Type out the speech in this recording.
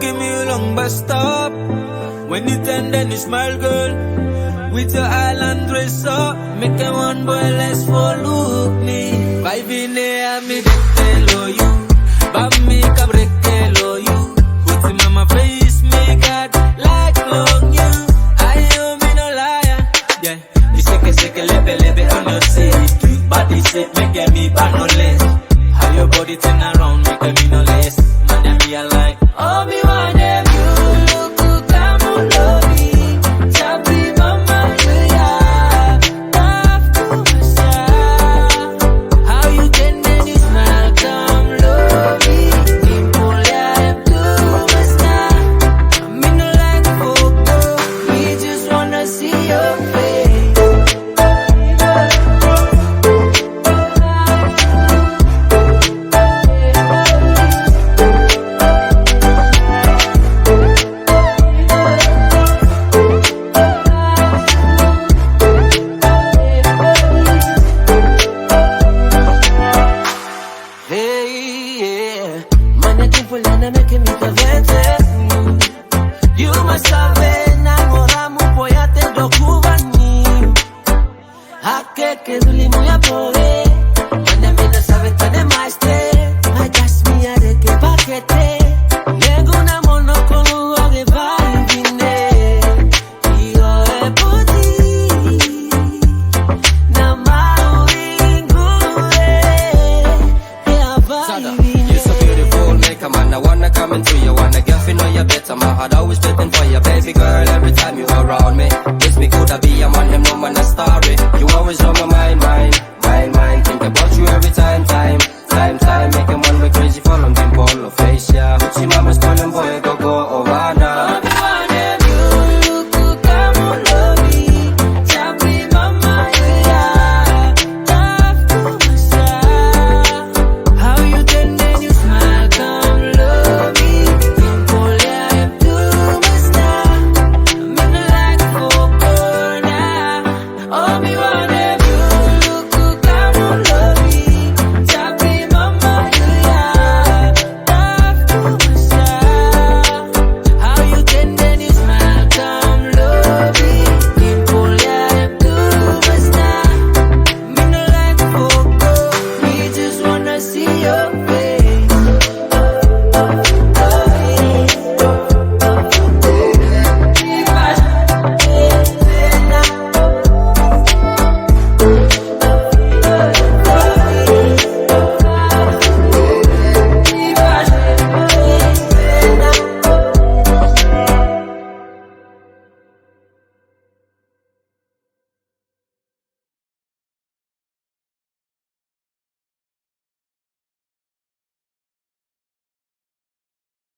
give me a long bus stop. When you turn, then you smile, girl. With your island dress up, make a one boy less for look me. Five in there, me tell you. Bab me break you. Put in my face, me God like long you. I am me no liar. Yeah, you shake lebe on your seat. Cute body shape, make me back no less. How your body turn around, make me no less. Man, I be like, oh me want them you. Look who come on love me. Chappy mama, yeah. Love to myself. How you can then you smile, come love me. Dimple, yeah, do my style. Me no like photo. We just wanna see your face. Every time you around me, guess me coulda be a man, them no man a story. You always know